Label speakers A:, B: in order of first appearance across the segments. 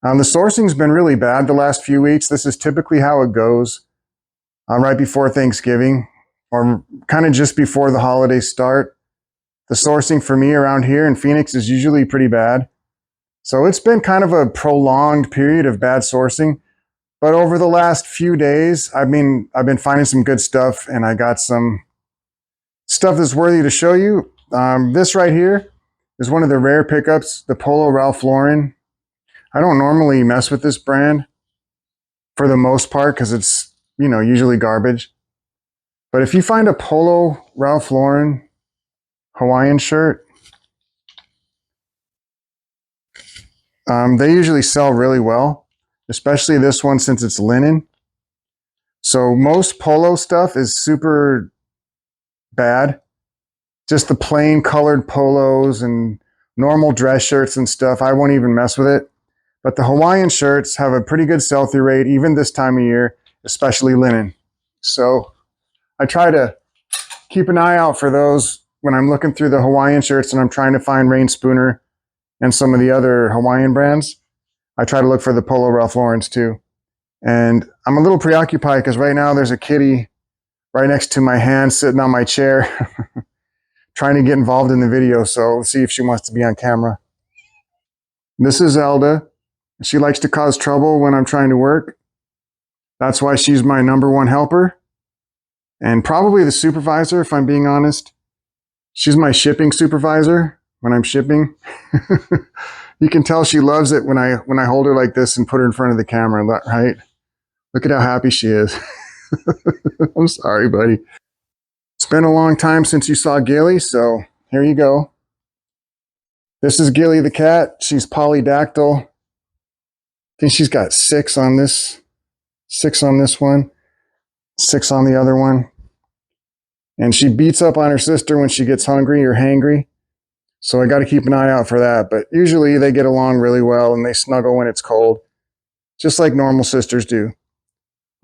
A: The sourcing's been really bad the last few weeks. This is typically how it goes right before Thanksgiving or kind of just before the holidays start. The sourcing for me around here in Phoenix is usually pretty bad. So it's been kind of a prolonged period of bad sourcing. But over the last few days, I've been finding some good stuff, and I got some stuff that's worthy to show you. This right here is one of the rare pickups, the Polo Ralph Lauren. I don't normally mess with this brand for the most part because it's, usually garbage. But if you find a Polo Ralph Lauren Hawaiian shirt, they usually sell really well, especially this one since it's linen. So most Polo stuff is super bad. Just the plain colored polos and normal dress shirts and stuff, I won't even mess with it. But the Hawaiian shirts have a pretty good sell-through rate, even this time of year, especially linen. So I try to keep an eye out for those when I'm looking through the Hawaiian shirts and I'm trying to find Rain Spooner and some of the other Hawaiian brands. I try to look for the Polo Ralph Lauren's too. And I'm a little preoccupied because right now there's a kitty right next to my hand sitting on my chair trying to get involved in the video. So let's see if she wants to be on camera. This is Elda. She likes to cause trouble when I'm trying to work. That's why she's my #1 helper. And probably the supervisor, if I'm being honest. She's my shipping supervisor when I'm shipping. You can tell she loves it when I hold her like this and put her in front of the camera, right? Look at how happy she is. I'm sorry, buddy. It's been a long time since you saw Gilly, so here you go. This is Gilly the cat. She's polydactyl. I think she's got 6 on this one, 6 on the other one. And she beats up on her sister when she gets hungry or hangry. So I got to keep an eye out for that. But usually they get along really well and they snuggle when it's cold, just like normal sisters do.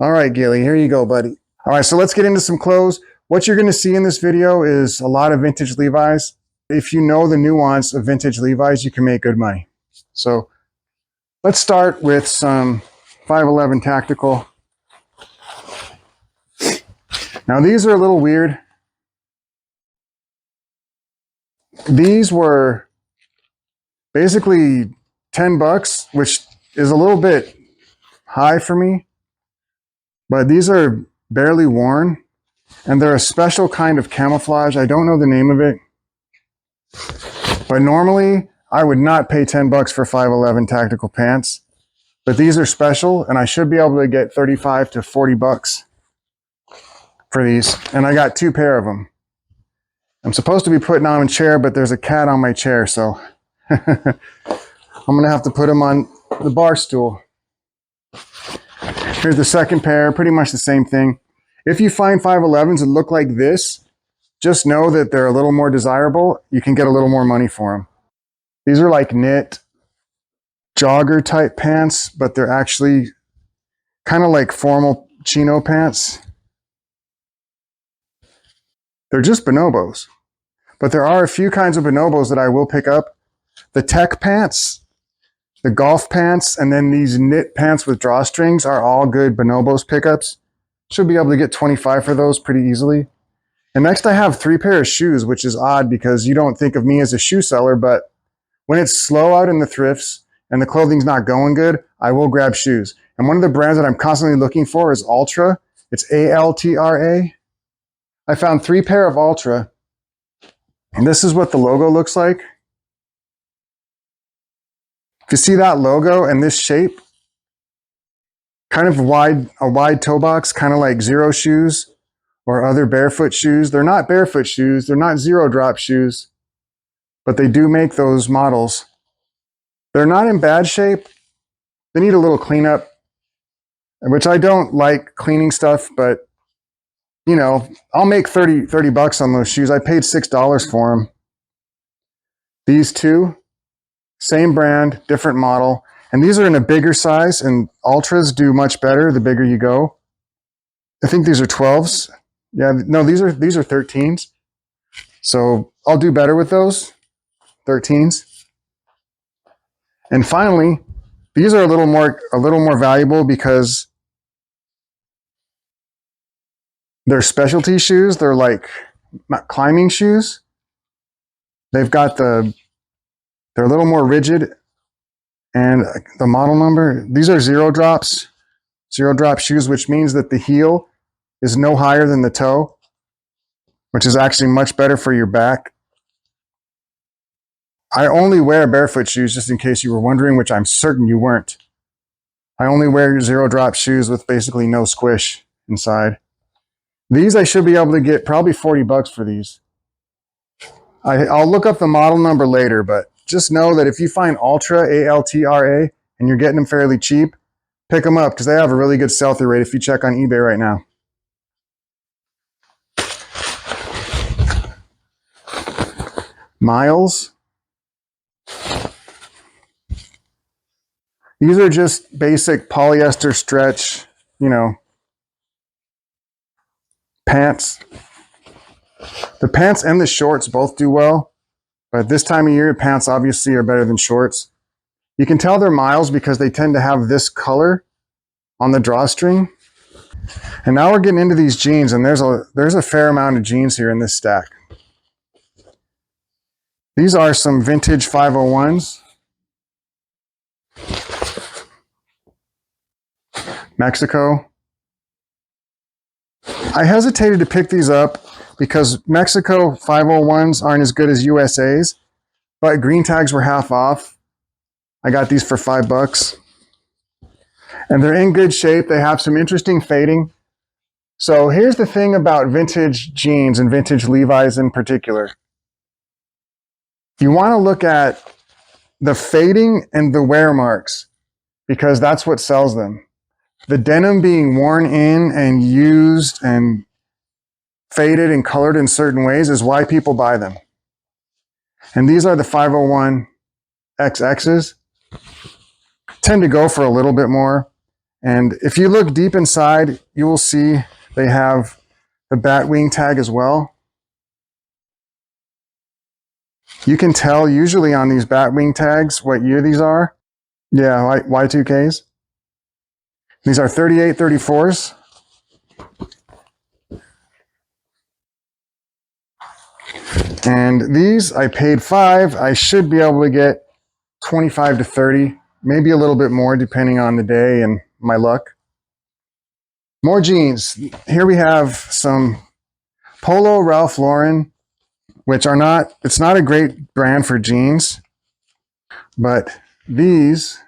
A: All right, Gilly, here you go, buddy. All right, so let's get into some clothes. What you're going to see in this video is a lot of vintage Levi's. If you know the nuance of vintage Levi's, you can make good money. So let's start with some 511 tactical. Now these are a little weird. These were basically $10, which is a little bit high for me, but these are barely worn, and they're a special kind of camouflage. I don't know the name of it, but normally I would not pay $10 for 511 tactical pants, but these are special, and I should be able to get $35 to $40 for these, and I got 2 pair of them. I'm supposed to be putting on a chair, but there's a cat on my chair, so I'm going to have to put them on the bar stool. Here's the second pair, pretty much the same thing. If you find 511s that look like this, just know that they're a little more desirable. You can get a little more money for them. These are like knit jogger type pants, but they're actually kind of like formal chino pants. They're just bonobos. But there are a few kinds of bonobos that I will pick up. The tech pants, the golf pants, and then these knit pants with drawstrings are all good bonobos pickups. Should be able to get $25 for those pretty easily. And next I have 3 pairs of shoes, which is odd because you don't think of me as a shoe seller, but when it's slow out in the thrifts and the clothing's not going good, I will grab shoes. And one of the brands that I'm constantly looking for is Altra. It's A-L-T-R-A. I found 3 pair of Altra, and this is what the logo looks like. If you see that logo and this shape, kind of a wide toe box, kind of like Zero shoes or other barefoot shoes. They're not barefoot shoes. They're not zero drop shoes, but they do make those models. They're not in bad shape. They need a little cleanup, which I don't like cleaning stuff, but I'll make $30 on those shoes. I paid $6 for them. These 2, same brand, different model. And these are in a bigger size, and Ultras do much better the bigger you go. I think these are 12s. Yeah, no, these are 13s. So I'll do better with those 13s. And finally, These are a little more valuable because they're specialty shoes. They're like not climbing shoes. They've got they're a little more rigid, and the model number, these are zero drop shoes, which means that the heel is no higher than the toe, which is actually much better for your back. I only wear barefoot shoes, just in case you were wondering, which I'm certain you weren't. I only wear zero drop shoes with basically no squish inside. These I should be able to get probably $40 for these. I'll look up the model number later, but just know that if you find Ultra, A-L-T-R-A, and you're getting them fairly cheap, pick them up because they have a really good sell-through rate if you check on eBay right now. Miles. These are just basic polyester stretch, pants. The pants and the shorts both do well, but this time of year, pants obviously are better than shorts. You can tell they're Miles because they tend to have this color on the drawstring. And now we're getting into these jeans, and there's a fair amount of jeans here in this stack. These are some vintage 501s. Mexico. I hesitated to pick these up because Mexico 501s aren't as good as USA's, but green tags were half off. I got these for $5. And they're in good shape. They have some interesting fading. So here's the thing about vintage jeans and vintage Levi's in particular. You want to look at the fading and the wear marks because that's what sells them. The denim being worn in and used and faded and colored in certain ways is why people buy them. And these are the 501 XXs. Tend to go for a little bit more. And if you look deep inside, you will see they have the bat wing tag as well. You can tell usually on these bat wing tags what year these are. Yeah, like Y2Ks. These are 38, 34s. And these I paid $5. I should be able to get 25 to 30, maybe a little bit more depending on the day and my luck. More jeans. Here we have some Polo Ralph Lauren, which are not, it's not a great brand for jeans, but these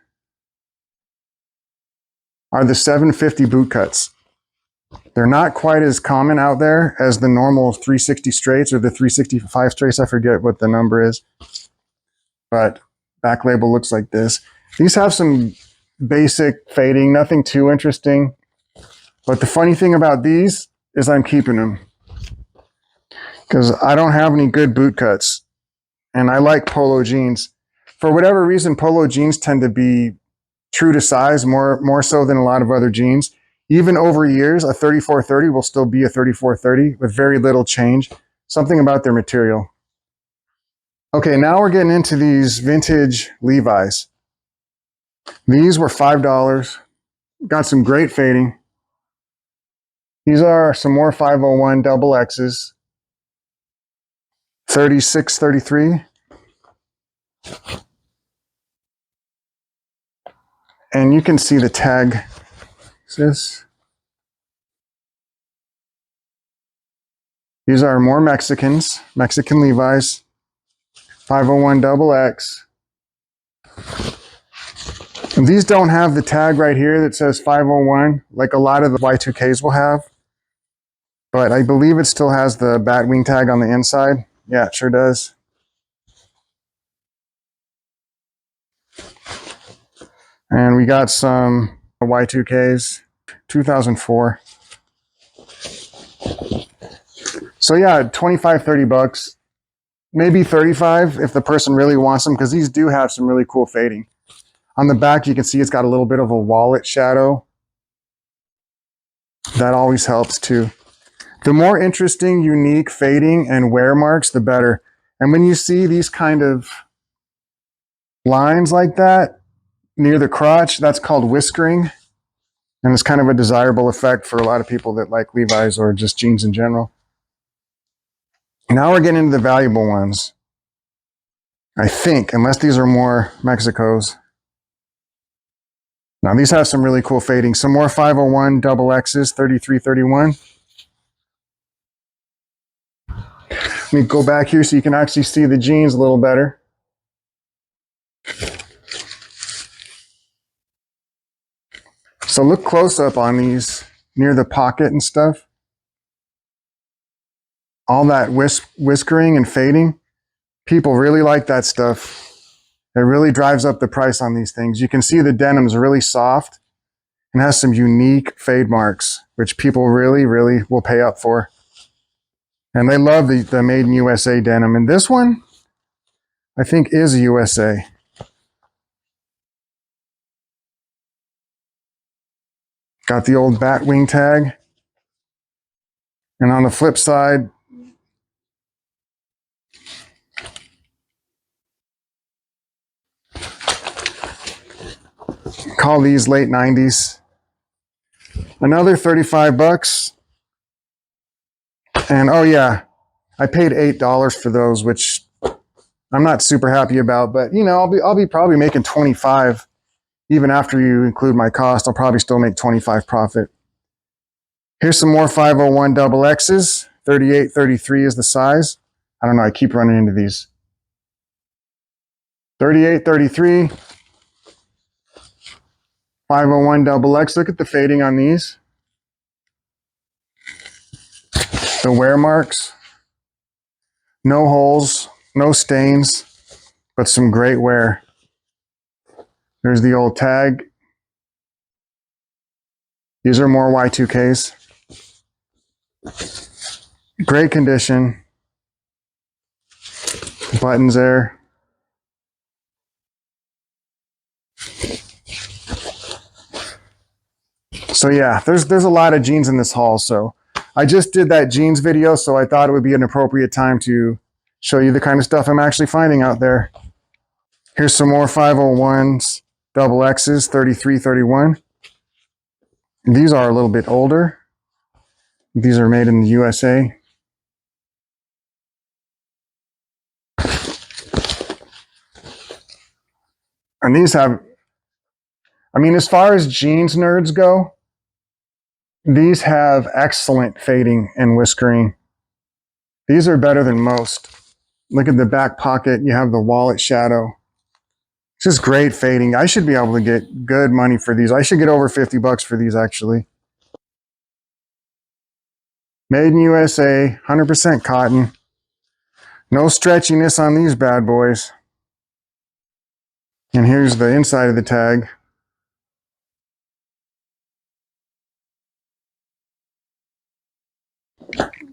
A: are the 750 boot cuts. They're not quite as common out there as the normal 360 straights or the 365 straights. I forget what the number is, but back label looks like this. These have some basic fading, nothing too interesting. But the funny thing about these is I'm keeping them because I don't have any good boot cuts and I like polo jeans. For whatever reason, polo jeans tend to be true to size more so than a lot of other jeans. Even over years, a 3430 will still be a 3430 with very little change. Something about their material. Okay, now we're getting into these vintage Levi's. These were $5. Got some great fading. These are some more 501 double X's. 36, 33. And you can see the tag. This. These are more Mexican Levi's. 501 double X. And these don't have the tag right here that says 501 like a lot of the Y2Ks will have. But I believe it still has the bat wing tag on the inside. Yeah, it sure does. And we got some Y2Ks, 2004. So yeah, 25, 30 bucks, maybe 35 if the person really wants them, because these do have some really cool fading. On the back, you can see it's got a little bit of a wallet shadow. That always helps too. The more interesting, unique fading and wear marks, the better. And when you see these kind of lines like that, near the crotch, that's called whiskering. And it's kind of a desirable effect for a lot of people that like Levi's or just jeans in general. Now we're getting into the valuable ones. I think, unless these are more Mexico's. Now these have some really cool fading. Some more 501 double X's, 3331. Let me go back here so you can actually see the jeans a little better. So look close up on these near the pocket and stuff. All that whiskering and fading. People really like that stuff. It really drives up the price on these things. You can see the denim's really soft and has some unique fade marks, which people really, really will pay up for. And they love the Made in USA denim. And this one, I think, is USA. Got the old bat wing tag. And on the flip side, call these late 90s. Another 35 bucks. And oh yeah, I paid $8 for those, which I'm not super happy about, but you know, I'll be probably making 25 even after you include my cost. I'll probably still make 25 profit. Here's some more 501 double X's. 38, 33 is the size. I don't know, I keep running into these. 38, 33. 501 double X. Look at the fading on these. The wear marks. No holes, no stains, but some great wear. There's the old tag. These are more Y2Ks. Great condition. Buttons there. So yeah, there's a lot of jeans in this haul. So I just did that jeans video, so I thought it would be an appropriate time to show you the kind of stuff I'm actually finding out there. Here's some more 501s, double X's, 33, 31. These are a little bit older. These are made in the USA. And these have, I mean, as far as jeans nerds go, these have excellent fading and whiskering. These are better than most. Look at the back pocket. You have the wallet shadow. It's just great fading. I should be able to get good money for these. I should get over 50 bucks for these, actually. Made in USA, 100% cotton. No stretchiness on these bad boys. And here's the inside of the tag.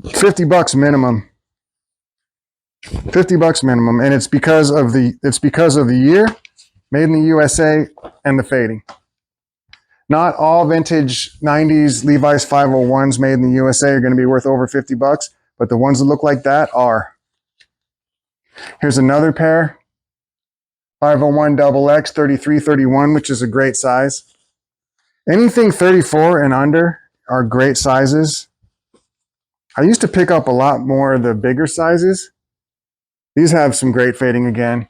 A: $50 minimum. 50 bucks minimum, and it's because of the year, made in the USA, and the fading. Not all vintage 90s Levi's 501s made in the USA are going to be worth over 50 bucks, but the ones that look like that are. Here's another pair. 501 double X, 33, 31, which is a great size. Anything 34 and under are great sizes. I used to pick up a lot more of the bigger sizes. These have some great fading again.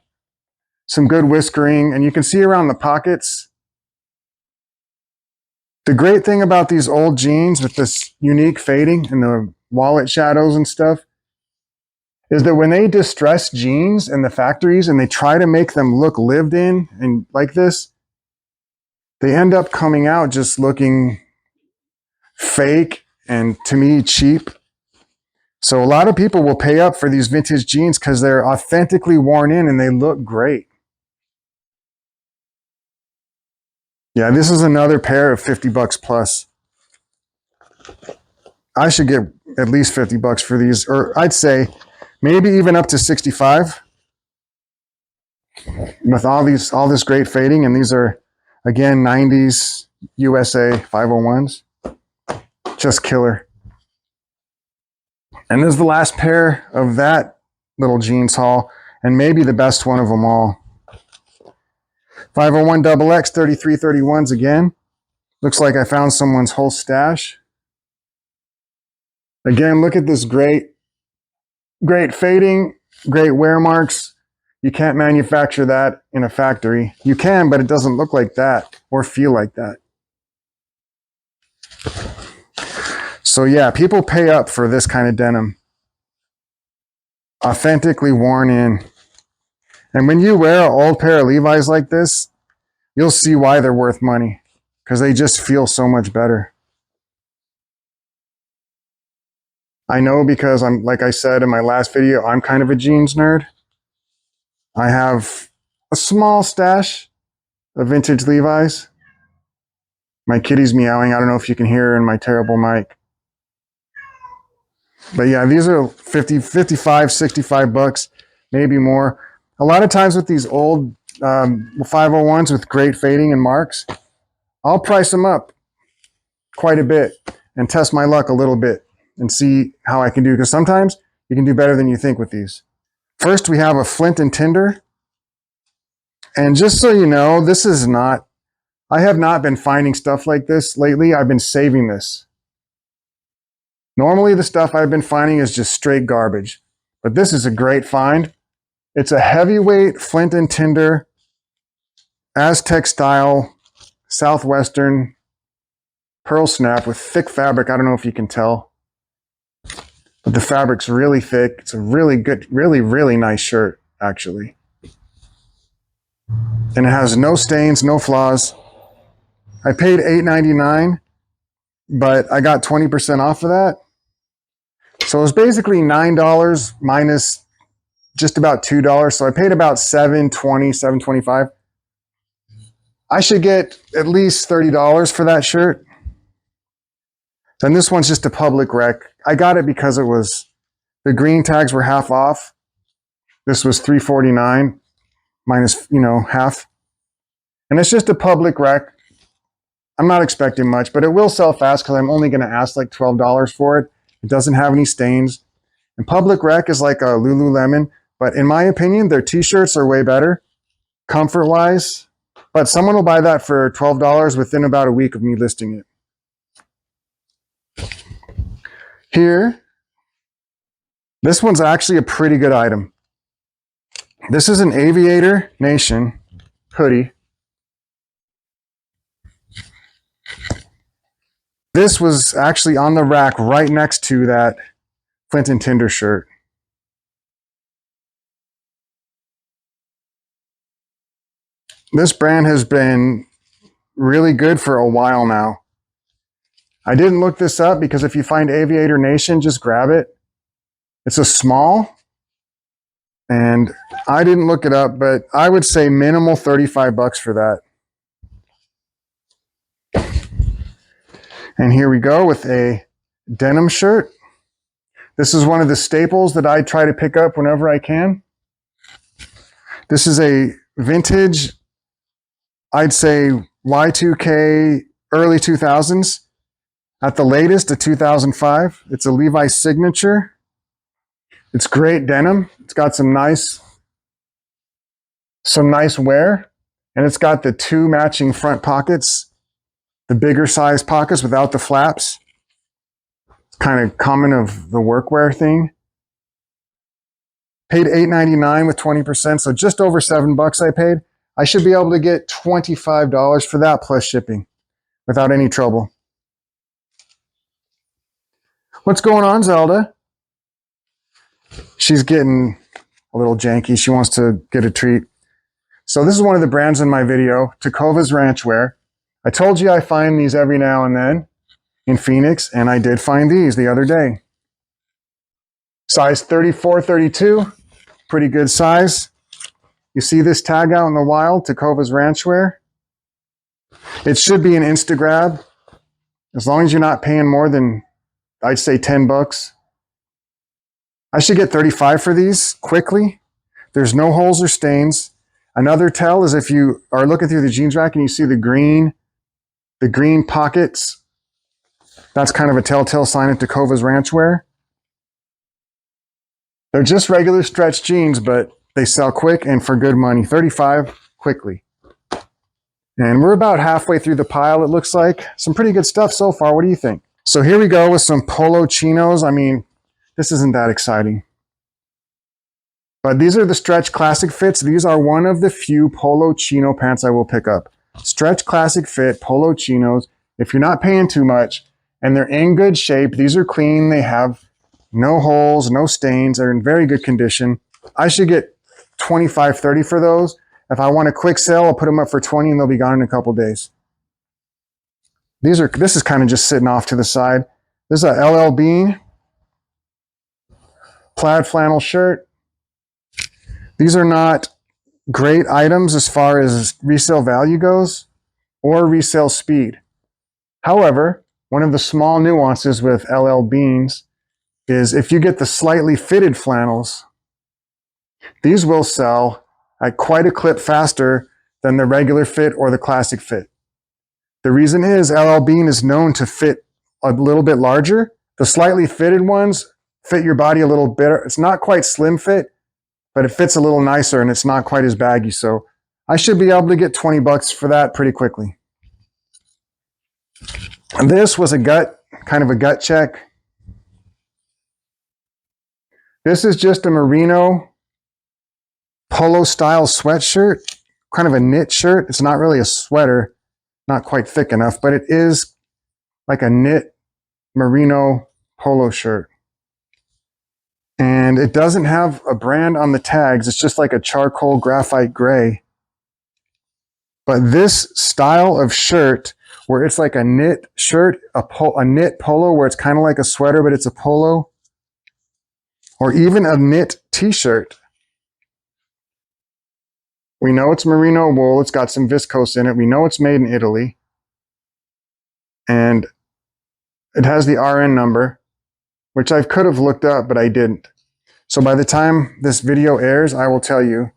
A: Some good whiskering, and you can see around the pockets. The great thing about these old jeans with this unique fading and the wallet shadows and stuff is that when they distress jeans in the factories and they try to make them look lived in and like this, they end up coming out just looking fake and, to me, cheap. So a lot of people will pay up for these vintage jeans because they're authentically worn in and they look great. Yeah, this is another pair of 50 bucks plus. I should get at least 50 bucks for these, or I'd say maybe even up to 65 with all this great fading. And these are, again, 90s USA 501s. Just killer. And this is the last pair of that little jeans haul, and maybe the best one of them all. 501 XX 3331s again. Looks like I found someone's whole stash. Again, look at this great fading, great wear marks. You can't manufacture that in a factory. You can, but it doesn't look like that or feel like that. So yeah, people pay up for this kind of denim. Authentically worn in. And when you wear an old pair of Levi's like this, you'll see why they're worth money, because they just feel so much better. I know, because I'm, like I said in my last video, I'm kind of a jeans nerd. I have a small stash of vintage Levi's. My kitty's meowing. I don't know if you can hear her in my terrible mic. But yeah, these are 50, 55, 65 bucks, maybe more. A lot of times with these old 501s with great fading and marks, I'll price them up quite a bit and test my luck a little bit and see how I can do, because sometimes you can do better than you think with these. First, we have a flint and tinder. And just so you know, this is not, I have not been finding stuff like this lately. I've been saving this. Normally the stuff I've been finding is just straight garbage, but this is a great find. It's a heavyweight flint and tinder, Aztec style, Southwestern pearl snap with thick fabric. I don't know if you can tell, but the fabric's really thick. It's a really good, really nice shirt, actually. And it has no stains, no flaws. I paid $8.99, but I got 20% off of that. So it was basically $9 minus just about $2. So I paid about $7.20, $7.25. I should get at least $30 for that shirt. And this one's just a public rec. I got it because it was, the green tags were half off. This was $3.49 minus, half. And it's just a public rec. I'm not expecting much, but it will sell fast because I'm only going to ask like $12 for it. It doesn't have any stains. And public rec is like a Lululemon, but in my opinion, their t-shirts are way better, comfort-wise. But someone will buy that for $12 within about a week of me listing it. Here, this one's actually a pretty good item. This is an Aviator Nation hoodie. This was actually on the rack right next to that Flint and Tinder shirt. This brand has been really good for a while now. I didn't look this up because if you find Aviator Nation, just grab it. It's a small, and I didn't look it up, but I would say minimal 35 bucks for that. And here we go with a denim shirt. This is one of the staples that I try to pick up whenever I can. This is a vintage, I'd say Y2K, early 2000s. At the latest, a 2005. It's a Levi signature. It's great denim. It's got some nice wear. And it's got the two matching front pockets, the bigger size pockets without the flaps. It's kind of common of the workwear thing. Paid $8.99 with 20%, so just over $7 I paid. I should be able to get $25 for that plus shipping without any trouble. What's going on, Zelda? She's getting a little janky. She wants to get a treat. So this is one of the brands in my video, Takova's Ranchwear. I told you I find these every now and then in Phoenix, and I did find these the other day. Size 34, 32, pretty good size. You see this tag out in the wild, Takova's Ranchwear? It should be an Instagrab, as long as you're not paying more than, I'd say, 10 bucks. I should get 35 for these quickly. There's no holes or stains. Another tell is if you are looking through the jeans rack and you see the green pockets, that's kind of a telltale sign of Takova's Ranchwear. They're just regular stretch jeans, but they sell quick and for good money. 35 quickly. And we're about halfway through the pile, it looks like. Some pretty good stuff so far. What do you think? So here we go with some polo chinos. I mean, this isn't that exciting. But these are the stretch classic fits. These are one of the few polo chino pants I will pick up. Stretch classic fit polo chinos. If you're not paying too much and they're in good shape, these are clean. They have no holes, no stains. They're in very good condition. I should get 25, 30 for those. If I want a quick sale, I'll put them up for 20 and they'll be gone in a couple days. This is kind of just sitting off to the side. This is a LL Bean plaid flannel shirt. These are not great items as far as resale value goes or resale speed. However, one of the small nuances with LL Beans is if you get the slightly fitted flannels, these will sell at quite a clip faster than the regular fit or the classic fit. The reason is LL Bean is known to fit a little bit larger. The slightly fitted ones fit your body a little better. It's not quite slim fit, but it fits a little nicer and it's not quite as baggy. So I should be able to get 20 bucks for that pretty quickly. And this was kind of a gut check. This is just a merino polo style sweatshirt, kind of a knit shirt. It's not really a sweater, not quite thick enough, but it is like a knit merino polo shirt. And it doesn't have a brand on the tags. It's just like a charcoal graphite gray. But this style of shirt, where it's like a knit shirt, a knit polo, where it's kind of like a sweater, but it's a polo, or even a knit t-shirt. We know it's merino wool. It's got some viscose in it. We know it's made in Italy. And it has the RN number, which I could have looked up, but I didn't. So by the time this video airs, I will tell you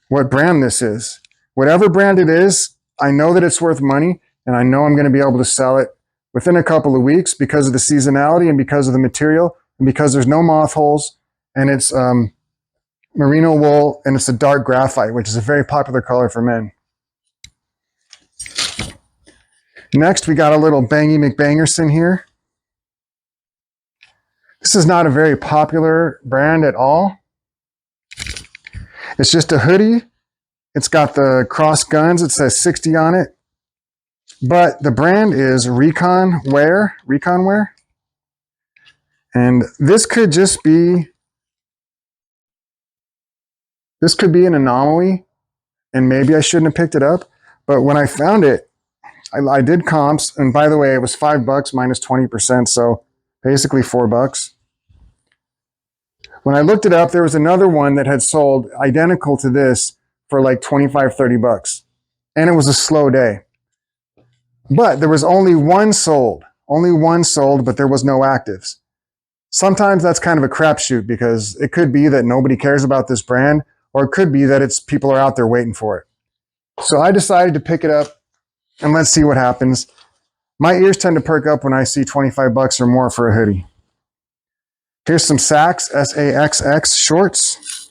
A: what brand this is. Whatever brand it is, I know that it's worth money, and I know I'm going to be able to sell it within a couple of weeks because of the seasonality and because of the material and because there's no moth holes, and it's merino wool, and it's a dark graphite, which is a very popular color for men. Next, we got a little Bangy McBangerson here. This is not a very popular brand at all. It's just a hoodie. It's got the cross guns. It says 60 on it. But the brand is Recon Wear. And this could be an anomaly, and maybe I shouldn't have picked it up. But when I found it, I did comps, and by the way, it was $5 minus 20%, so basically $4. When I looked it up, there was another one that had sold identical to this for like 25, 30 bucks. And it was a slow day. But there was only one sold, but there was no actives. Sometimes that's kind of a crapshoot because it could be that nobody cares about this brand, or it could be that people are out there waiting for it. So I decided to pick it up, and let's see what happens. My ears tend to perk up when I see 25 bucks or more for a hoodie. Here's some Saks, S-A-X-X shorts.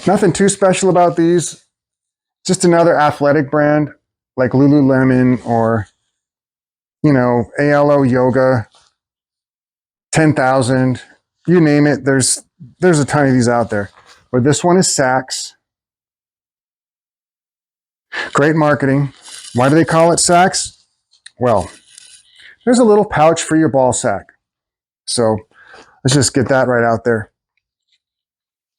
A: Nothing too special about these. Just another athletic brand like Lululemon or, ALO Yoga, 10,000. You name it, there's a ton of these out there. But this one is Saks. Great marketing. Why do they call it Saks? Well, there's a little pouch for your ball sack. So let's just get that right out there.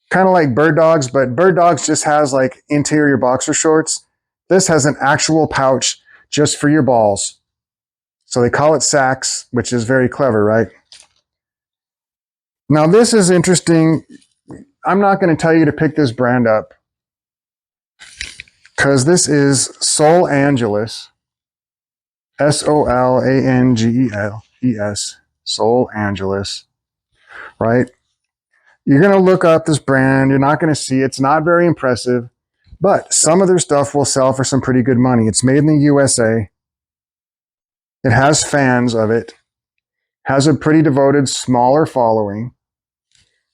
A: Kind of like Bird Dogs, but Bird Dogs just has like interior boxer shorts. This has an actual pouch just for your balls. So they call it Saks, which is very clever, right? Now this is interesting. I'm not going to tell you to pick this brand up because this is Sol Angeles. Solangeles. Sol Angeles. Right? You're going to look up this brand. You're not going to see it. It's not very impressive. But some of their stuff will sell for some pretty good money. It's made in the USA. It has fans of it. Has a pretty devoted, smaller following.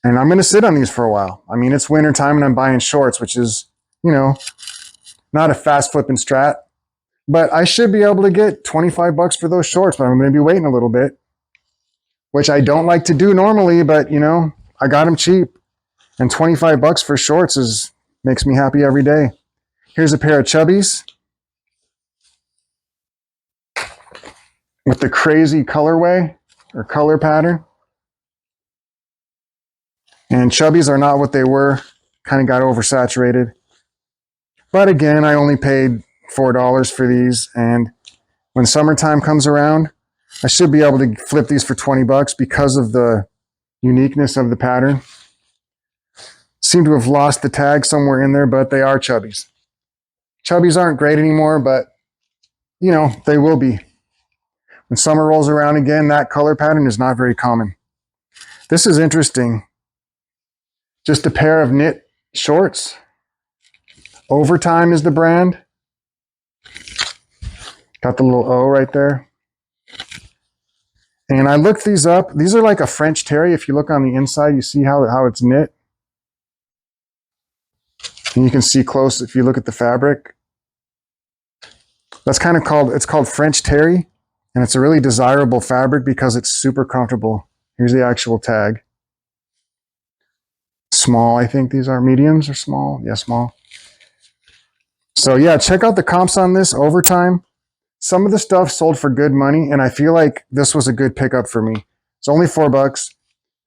A: And I'm going to sit on these for a while. I mean, it's winter time and I'm buying shorts, which is, Not a fast flipping strat, but I should be able to get 25 bucks for those shorts, but I'm going to be waiting a little bit, which I don't like to do normally, but you know, I got them cheap, and 25 bucks for shorts makes me happy every day. Here's a pair of Chubbies with the crazy colorway or color pattern. And Chubbies are not what they were, kind of got oversaturated. But again, I only paid $4 for these, and when summertime comes around, I should be able to flip these for 20 bucks because of the uniqueness of the pattern. Seem to have lost the tag somewhere in there, but they are Chubbies. Chubbies aren't great anymore, but you know, they will be. When summer rolls around again, that color pattern is not very common. This is interesting. Just a pair of knit shorts. Overtime is the brand. Got the little O right there. And I looked these up. These are like a French terry. If you look on the inside, you see how it's knit. And you can see close if you look at the fabric. That's kind of it's called French terry. And it's a really desirable fabric because it's super comfortable. Here's the actual tag. Small, I think these are. Mediums or small? Yeah, small. So yeah, check out the comps on this overtime. Some of the stuff sold for good money, and I feel like this was a good pickup for me. It's only $4,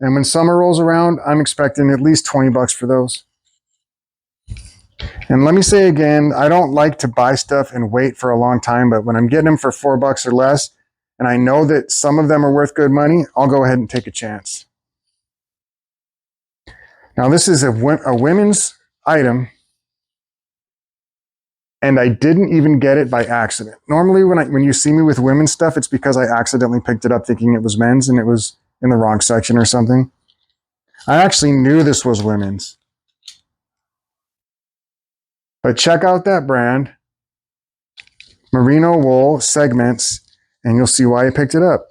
A: and when summer rolls around, I'm expecting at least 20 bucks for those. And let me say again, I don't like to buy stuff and wait for a long time, but when I'm getting them for $4 or less, and I know that some of them are worth good money, I'll go ahead and take a chance. Now this is a women's item, and I didn't even get it by accident. Normally when you see me with women's stuff, it's because I accidentally picked it up thinking it was men's and it was in the wrong section or something. I actually knew this was women's. But check out that brand, merino wool segments, and you'll see why I picked it up.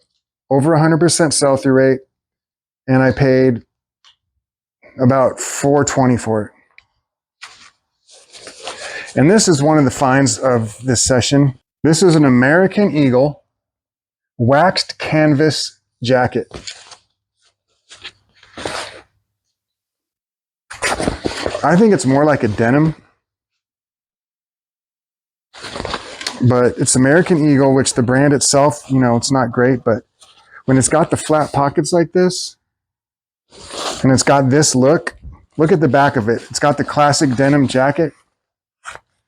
A: Over 100% sell-through rate, and I paid about $4.20 for it. And this is one of the finds of this session. This is an American Eagle waxed canvas jacket. I think it's more like a denim, but it's American Eagle, which the brand itself, you know, it's not great, but when it's got the flat pockets like this, and it's got this look at the back of it. It's got the classic denim jacket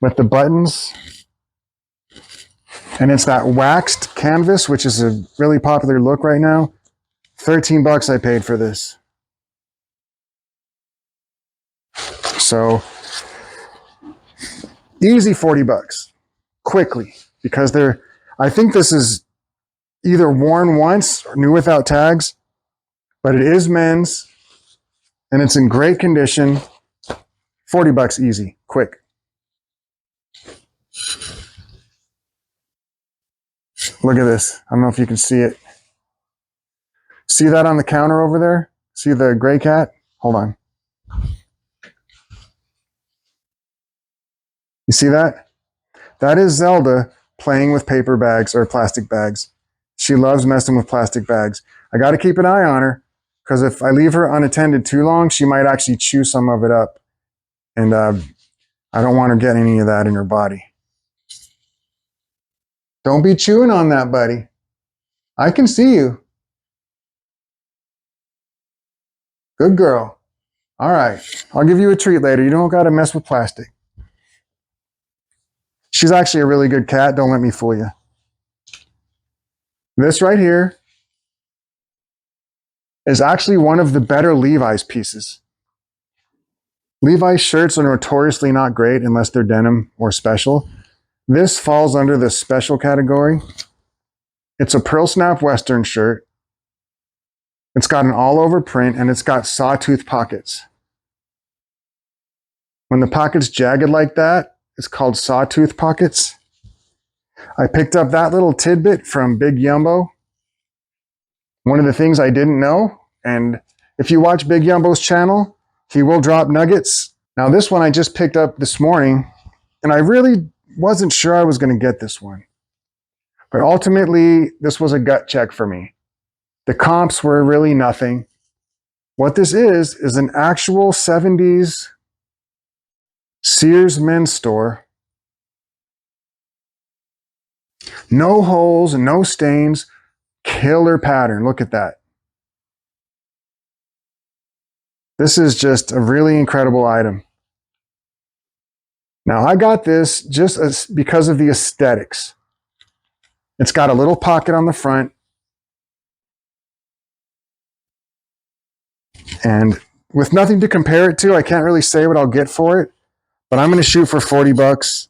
A: with the buttons, and it's that waxed canvas, which is a really popular look right now. 13 bucks I paid for this. So easy 40 bucks quickly, because I think this is either worn once or new without tags, but it is men's and it's in great condition. 40 bucks easy, quick. Look at this. I don't know if you can see it. See that on the counter over there? See the gray cat? Hold on. You see that? That is Zelda playing with paper bags or plastic bags. She loves messing with plastic bags. I got to keep an eye on her, because if I leave her unattended too long, she might actually chew some of it up. And I don't want her getting any of that in her body. Don't be chewing on that, buddy. I can see you. Good girl. All right. I'll give you a treat later. You don't got to mess with plastic. She's actually a really good cat. Don't let me fool you. This right here is actually one of the better Levi's pieces. Levi's shirts are notoriously not great unless they're denim or special. This falls under the special category. It's a pearl snap Western shirt. It's got an all-over print, and it's got sawtooth pockets. When the pocket's jagged like that, it's called sawtooth pockets. I picked up that little tidbit from Big Yumbo. One of the things I didn't know, and if you watch Big Yumbo's channel, he will drop nuggets. Now this one I just picked up this morning. And I really wasn't sure I was going to get this one. But ultimately, this was a gut check for me. The comps were really nothing. What this is an actual 70s Sears men's store. No holes, no stains, killer pattern. Look at that. This is just a really incredible item. Now, I got this just because of the aesthetics. It's got a little pocket on the front. And with nothing to compare it to, I can't really say what I'll get for it. But I'm going to shoot for 40 bucks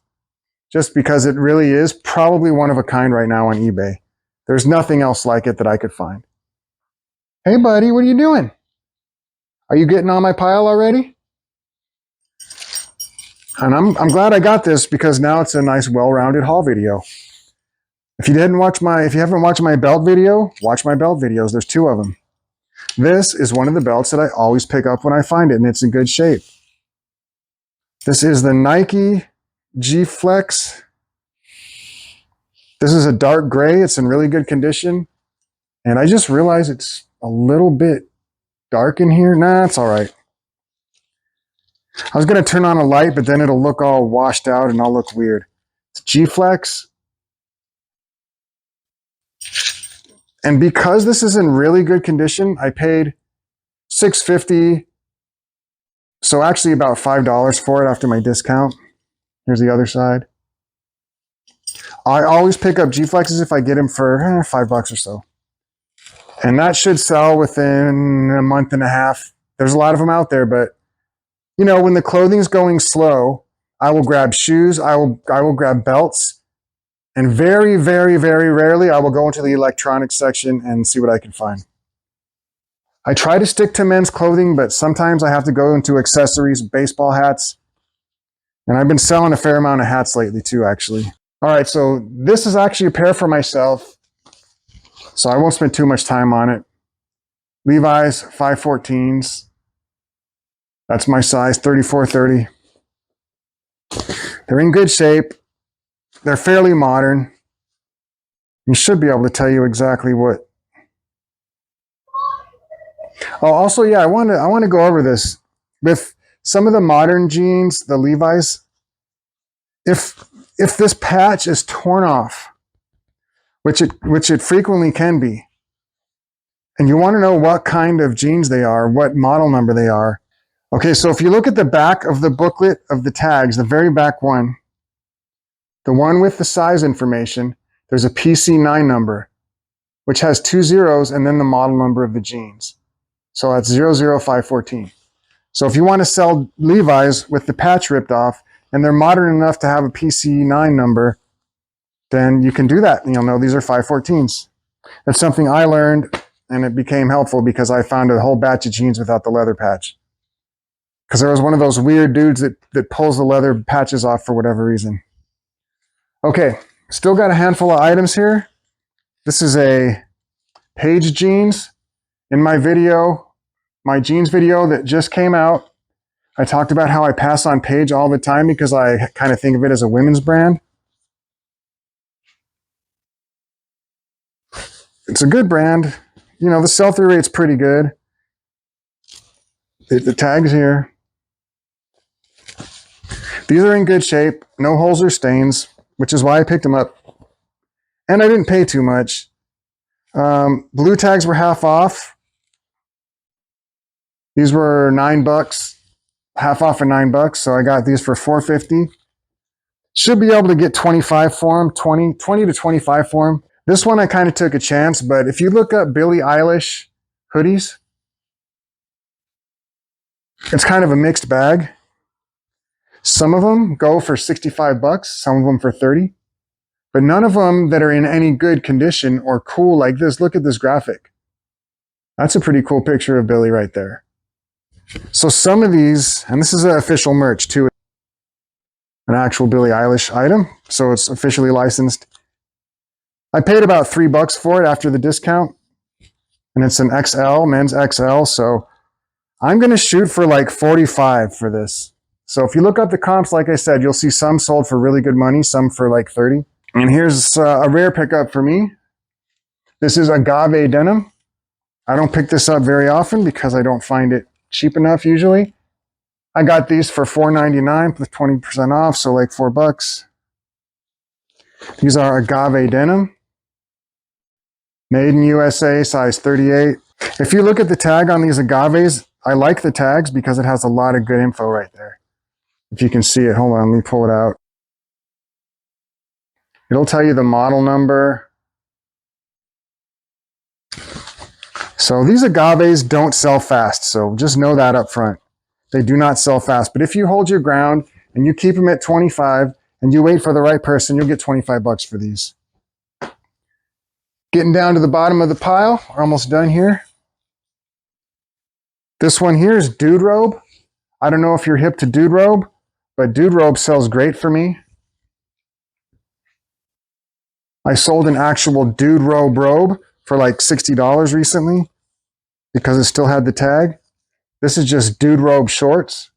A: just because it really is probably one of a kind right now on eBay. There's nothing else like it that I could find. Hey, buddy, what are you doing? Are you getting on my pile already? And I'm glad I got this because now it's a nice, well-rounded haul video. If you haven't watched my belt video, watch my belt videos. There's 2 of them. This is one of the belts that I always pick up when I find it, and it's in good shape. This is the Nike G-Flex. This is a dark gray. It's in really good condition. And I just realized it's a little bit dark in here. Nah, it's all right. I was going to turn on a light, but then it'll look all washed out and I'll look weird. It's G-Flex. And because this is in really good condition, I paid $6.50. So actually about $5 for it after my discount. Here's the other side. I always pick up G-Flexes if I get them for $5 or so. And that should sell within a month and a half. There's a lot of them out there, but you know, when the clothing's going slow, I will grab shoes, I will grab belts, and very, very, very rarely I will go into the electronics section and see what I can find. I try to stick to men's clothing, but sometimes I have to go into accessories, baseball hats, and I've been selling a fair amount of hats lately too, actually. All right, so this is actually a pair for myself, so I won't spend too much time on it. Levi's 514s. That's my size, 34-30. They're in good shape. They're fairly modern. You should be able to tell you exactly what. Oh, also, yeah, I want to go over this with some of the modern jeans, the Levi's. If this patch is torn off, which it frequently can be, and you want to know what kind of jeans they are, what model number they are. Okay, so if you look at the back of the booklet of the tags, the very back one, the one with the size information, there's a PC9 number, which has 2 zeros and then the model number of the jeans. So that's 00514. So if you want to sell Levi's with the patch ripped off and they're modern enough to have a PC9 number, then you can do that. You'll know these are 514s. That's something I learned, and it became helpful because I found a whole batch of jeans without the leather patch. Because there was one of those weird dudes that pulls the leather patches off for whatever reason. Okay, still got a handful of items here. This is a Page jeans. In my video, my jeans video that just came out, I talked about how I pass on Page all the time because I kind of think of it as a women's brand. It's a good brand. You know, the sell-through rate's pretty good. The tag's here. These are in good shape, no holes or stains, which is why I picked them up. And I didn't pay too much. Blue tags were half off. These were $9, half off of $9. So I got these for $4.50. Should be able to get 25 for them, 20 to 25 for them. This one I kind of took a chance, but if you look up Billie Eilish hoodies, it's kind of a mixed bag. Some of them go for $65, some of them for $30, but none of them that are in any good condition or cool like this. Look at this graphic. That's a pretty cool picture of Billie right there. So some of these, and this is an official merch too, an actual Billie Eilish item, so it's officially licensed. I paid about $3 for it after the discount, and it's an XL, men's XL, so I'm going to shoot for like 45 for this. So if you look up the comps, like I said, you'll see some sold for really good money, some for like 30. And here's a rare pickup for me. This is agave denim. I don't pick this up very often because I don't find it cheap enough usually. I got these for $4.99 with 20% off, so like $4. These are agave denim. Made in USA, size 38. If you look at the tag on these agaves, I like the tags because it has a lot of good info right there. If you can see it, hold on, let me pull it out. It'll tell you the model number. So these agaves don't sell fast, so just know that up front. They do not sell fast, but if you hold your ground and you keep them at 25 and you wait for the right person, you'll get 25 bucks for these. Getting down to the bottom of the pile, we're almost done here. This one here is Dude Robe. I don't know if you're hip to Dude Robe, but Dude Robe sells great for me. I sold an actual Dude robe for like $60 recently because it still had the tag. This is just Dude Robe shorts.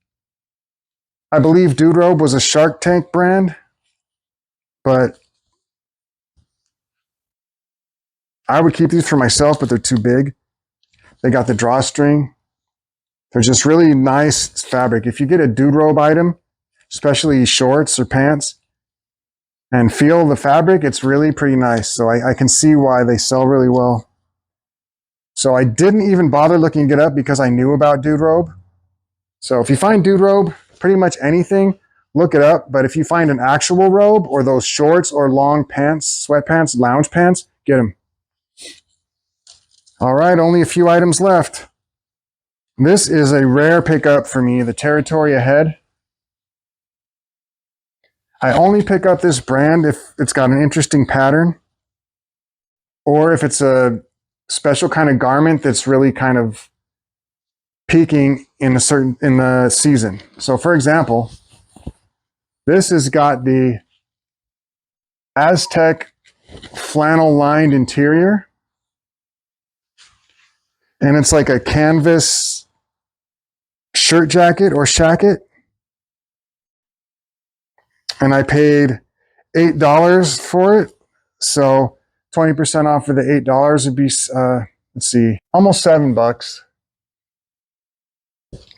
A: I believe Dude Robe was a Shark Tank brand, but I would keep these for myself, but they're too big. They got the drawstring. They're just really nice fabric. If you get a Dude Robe item, especially shorts or pants, and feel the fabric, it's really pretty nice. So I can see why they sell really well. So I didn't even bother looking it up because I knew about Dude Robe. So if you find Dude Robe, pretty much anything, look it up. But if you find an actual robe or those shorts or long pants, sweatpants, lounge pants, get them. All right, only a few items left. This is a rare pickup for me, the Territory Ahead. I only pick up this brand if it's got an interesting pattern or if it's a special kind of garment that's really kind of peaking in the season. So for example, this has got the Aztec flannel lined interior, and it's like a canvas shirt jacket or shacket. And I paid $8 for it. So 20% off for the $8 would be, let's see, almost $7.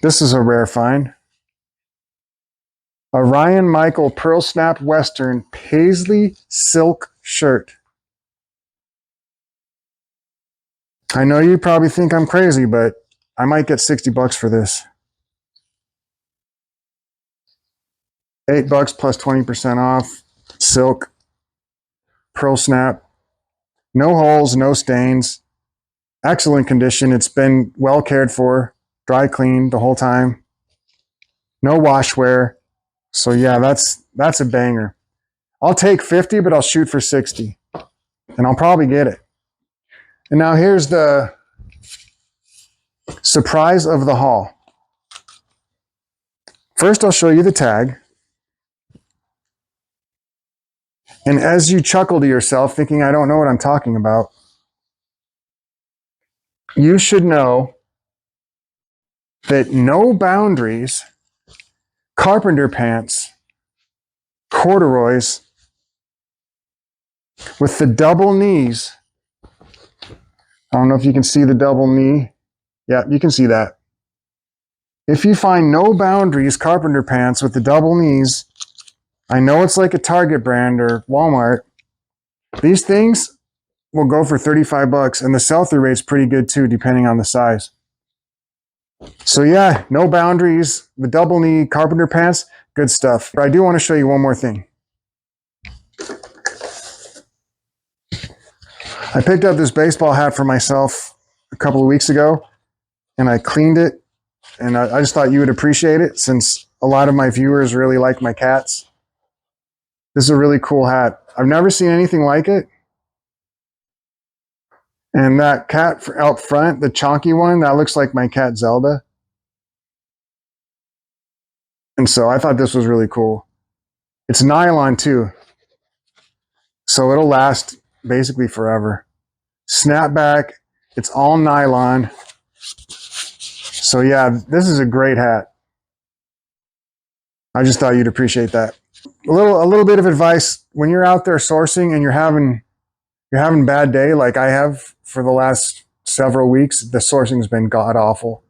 A: This is a rare find. A Ryan Michael Pearl Snap Western Paisley silk shirt. I know you probably think I'm crazy, but I might get $60 for this. $8 plus 20% off. Silk. Pearl Snap. No holes, no stains. Excellent condition. It's been well cared for. Dry cleaned the whole time. No wash wear. So yeah, that's a banger. I'll take 50, but I'll shoot for 60. And I'll probably get it. And now here's the surprise of the haul. First, I'll show you the tag. And as you chuckle to yourself, thinking I don't know what I'm talking about, you should know that No Boundaries, carpenter pants, corduroys, with the double knees. I don't know if you can see the double knee. Yeah, you can see that. If you find No Boundaries carpenter pants with the double knees, I know it's like a Target brand or Walmart. These things will go for $35, and the sell-through rate's pretty good too, depending on the size. So yeah, No Boundaries, the double knee carpenter pants, good stuff. But I do want to show you one more thing. I picked up this baseball hat for myself a couple of weeks ago, and I cleaned it, and I just thought you would appreciate it since a lot of my viewers really like my cats. This is a really cool hat. I've never seen anything like it. And that cat out front, the chonky one, that looks like my cat Zelda. And so I thought this was really cool. It's nylon too, so it'll last basically forever. Snapback, it's all nylon. So yeah, this is a great hat. I just thought you'd appreciate that. A little bit of advice when you're out there sourcing and you're having a bad day like I have for the last several weeks. The sourcing's been god awful.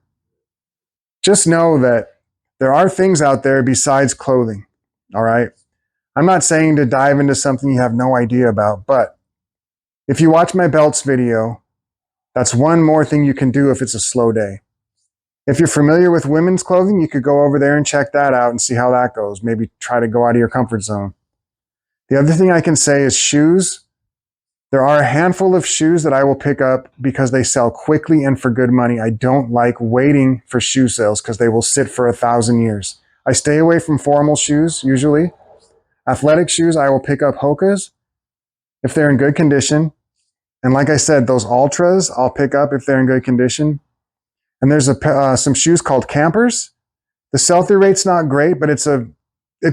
A: Just know that there are things out there besides clothing. All right. I'm not saying to dive into something you have no idea about, but if you watch my belts video, that's one more thing you can do if it's a slow day. If you're familiar with women's clothing, you could go over there and check that out and see how that goes. Maybe try to go out of your comfort zone. The other thing I can say is shoes. There are a handful of shoes that I will pick up because they sell quickly and for good money. I don't like waiting for shoe sales because they will sit for 1,000 years. I stay away from formal shoes usually. Athletic shoes, I will pick up Hoka's if they're in good condition. And like I said, those Ultras, I'll pick up if they're in good condition. And there's some shoes called Campers. The sell-through rate's not great, but it's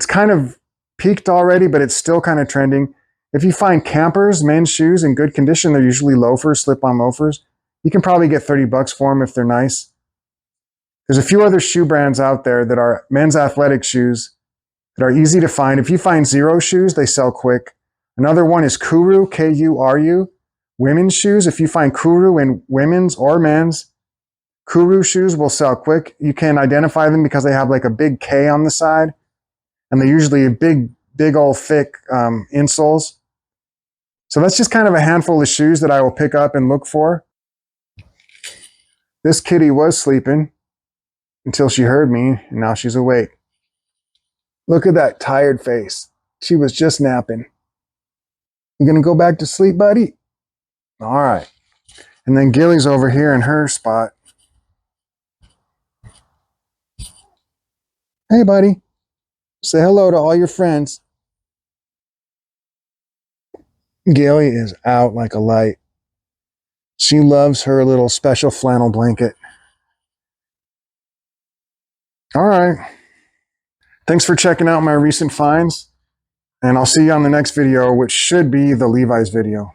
A: kind of peaked already, but it's still kind of trending. If you find Campers, men's shoes in good condition, they're usually loafers, slip-on loafers. You can probably get $30 for them if they're nice. There's a few other shoe brands out there that are men's athletic shoes that are easy to find. If you find Zero shoes, they sell quick. Another one is Kuru, Kuru. Women's shoes, if you find Kuru in women's or men's, Kuru shoes will sell quick. You can identify them because they have like a big K on the side, and they're usually big old thick insoles. So that's just kind of a handful of shoes that I will pick up and look for. This kitty was sleeping until she heard me, and now she's awake. Look at that tired face. She was just napping. You gonna go back to sleep, buddy? All right. And then Gilly's over here in her spot. Hey, buddy. Say hello to all your friends. Gilly is out like a light. She loves her little special flannel blanket. All right. Thanks for checking out my recent finds, and I'll see you on the next video, which should be the Levi's video.